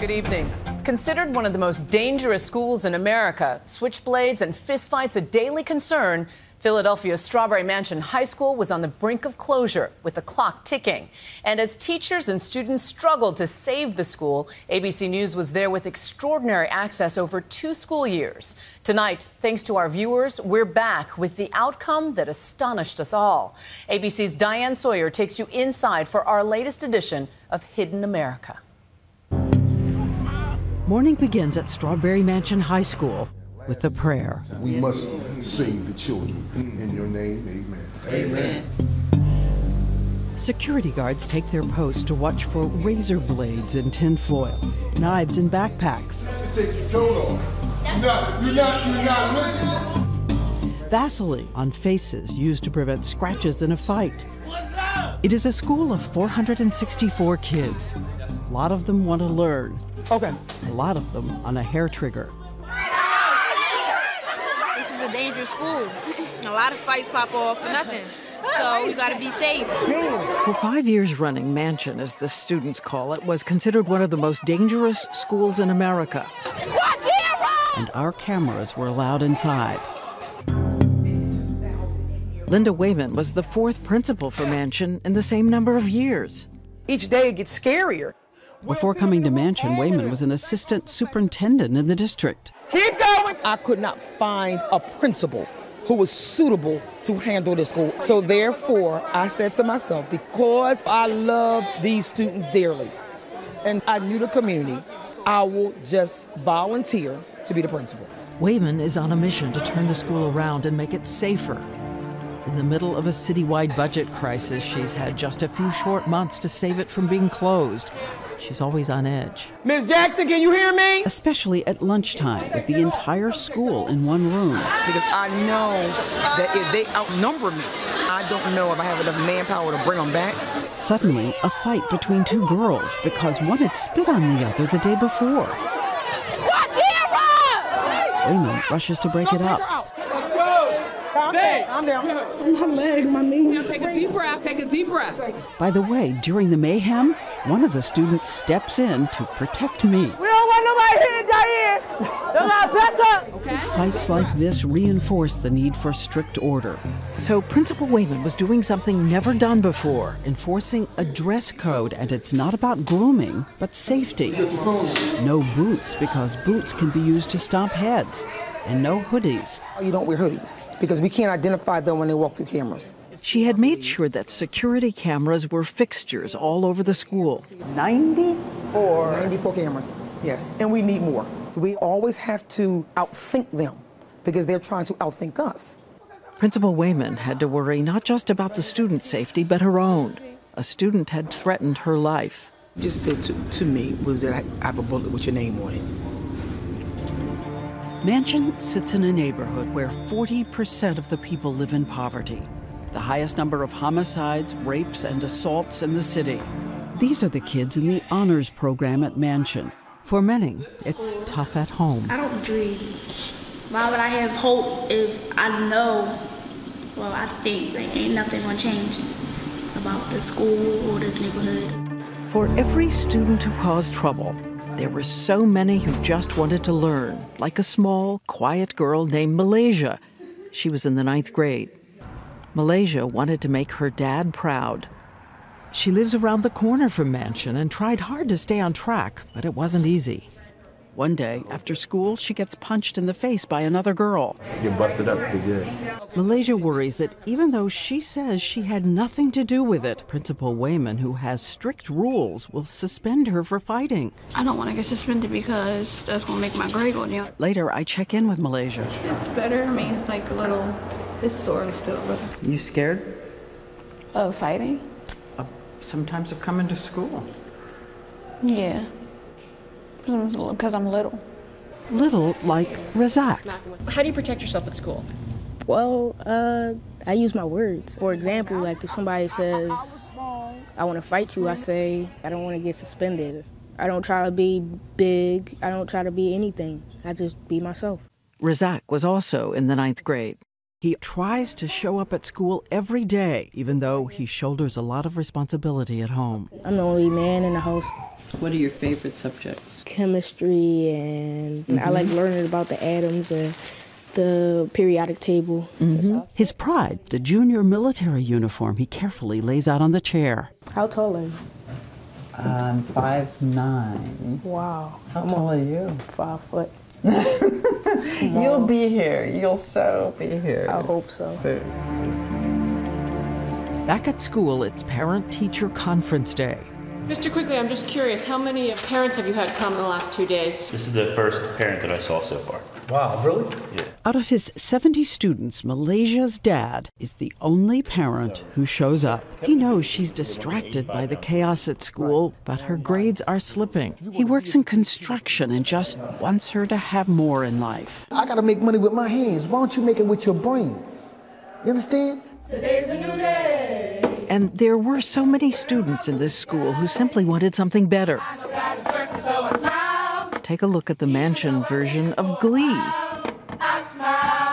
Good evening. Considered one of the most dangerous schools in America, switchblades and fistfights a daily concern, Philadelphia's Strawberry Mansion High School was on the brink of closure, with the clock ticking. And as teachers and students struggled to save the school, ABC News was there with extraordinary access over 2 school years. Tonight, thanks to our viewers, we're back with the outcome that astonished us all. ABC's Diane Sawyer takes you inside for our latest edition of Hidden America. Morning begins at Strawberry Mansion High School with a prayer. We must save the children. In your name, amen. Amen. Security guards take their posts to watch for razor blades in tinfoil, knives in backpacks. Take your coat off. You're not listening. Vaseline on faces used to prevent scratches in a fight. It is a school of 464 kids. A lot of them want to learn. Okay. A lot of them on a hair trigger. This is a dangerous school. A lot of fights pop off for nothing. So we gotta be safe. For 5 years running, Mansion, as the students call it, was considered one of the most dangerous schools in America. And our cameras were allowed inside. Linda Wayman was the 4th principal for Mansion in the same number of years. Each day it gets scarier. Before coming to Mansion, Wayman was an assistant superintendent in the district. Keep going! I could not find a principal who was suitable to handle the school. So therefore, I said to myself, because I love these students dearly, and I knew the community, I will just volunteer to be the principal. Wayman is on a mission to turn the school around and make it safer. In the middle of a citywide budget crisis, she's had just a few short months to save it from being closed. She's always on edge. Ms. Jackson, can you hear me? Especially at lunchtime with the entire school in one room. Because I know that if they outnumber me, I don't know if I have enough manpower to bring them back. Suddenly, a fight between 2 girls because one had spit on the other the day before. Wayman rushes to break it up. I'm down. My leg, my knee. Take a deep breath. Take a deep breath. By the way, during the mayhem, one of the students steps in to protect me. We don't want nobody here, Diane. Don't let us up. Okay. Fights like this reinforce the need for strict order. So Principal Wayman was doing something never done before, enforcing a dress code, and it's not about grooming, but safety. No boots, because boots can be used to stomp heads. And no hoodies. You don't wear hoodies because we can't identify them when they walk through cameras. She had made sure that security cameras were fixtures all over the school. 94 cameras, yes. And we need more. So we always have to outthink them because they're trying to outthink us. Principal Wayman had to worry not just about the students' safety, but her own. A student had threatened her life. Just said to me was that I have a bullet with your name on it. Mansion sits in a neighborhood where 40% of the people live in poverty. The highest number of homicides, rapes, and assaults in the city. These are the kids in the honors program at Mansion. For many, it's tough at home. I don't dream. Why would I have hope if I know, well, I think like ain't nothing gonna change about the school or this neighborhood. For every student who caused trouble, there were so many who just wanted to learn, like a small, quiet girl named Malaysia. She was in the 9th grade. Malaysia wanted to make her dad proud. She lives around the corner from Mansion and tried hard to stay on track, but it wasn't easy. One day, after school, she gets punched in the face by another girl. You busted up pretty good. Malaysia worries that even though she says she had nothing to do with it, Principal Wayman, who has strict rules, will suspend her for fighting. I don't want to get suspended because that's gonna make my grade go down. Later, I check in with Malaysia. It's better. I mean, it's like a little. It's sore still. You scared? Of fighting? Sometimes of coming to school. Yeah. Because I'm little. Little like Razak. How do you protect yourself at school? Well, I use my words. For example, like if somebody says, I want to fight you, I say, I don't want to get suspended. I don't try to be big. I don't try to be anything. I just be myself. Razak was also in the 9th grade. He tries to show up at school every day, even though he shoulders a lot of responsibility at home. I'm the only man in the house. What are your favorite subjects? Chemistry, and I like learning about the atoms and the periodic table and stuff. His pride, the junior military uniform he carefully lays out on the chair. How tall are you? I'm 5'9". Wow. How tall are you? 5 foot. You'll be here. You'll so be here. I hope so. Back at school, it's parent-teacher conference day. Mr. Quigley, I'm just curious, how many parents have you had come in the last 2 days? This is the first parent that I saw so far. Wow, really? Yeah. Out of his 70 students, Malaysia's dad is the only parent who shows up. He knows she's distracted by the chaos at school, but her grades are slipping. He works in construction and just wants her to have more in life. I gotta make money with my hands. Why don't you make it with your brain? You understand? Today's a new day. And there were so many students in this school who simply wanted something better. Take a look at the mansion version of Glee.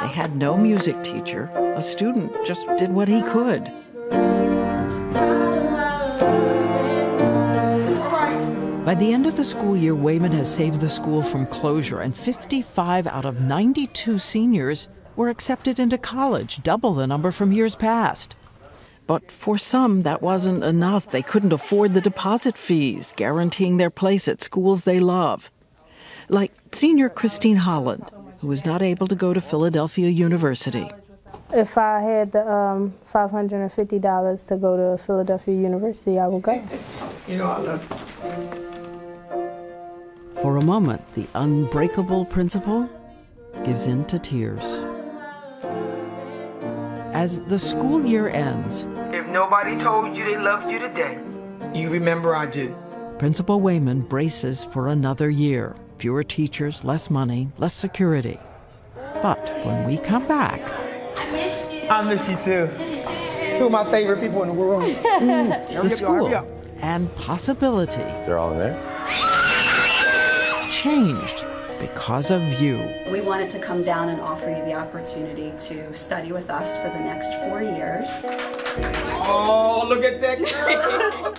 They had no music teacher. A student just did what he could. By the end of the school year, Wayman has saved the school from closure, and 55 out of 92 seniors were accepted into college, double the number from years past. But for some, that wasn't enough. They couldn't afford the deposit fees, guaranteeing their place at schools they love. Like senior Christine Holland, who was not able to go to Philadelphia University. If I had the $550 to go to Philadelphia University, I would go. You know I love you. For a moment, the unbreakable principal gives in to tears. As the school year ends, if nobody told you they loved you today, You remember I do. Principal Wayman braces for another year. Fewer teachers, less money, less security. But when we come back... I miss you. I miss you too. Two of my favorite people in the world. The school and possibility... They're all in there? ...changed because of you. We wanted to come down and offer you the opportunity to study with us for the next 4 years. Oh, look at that girl.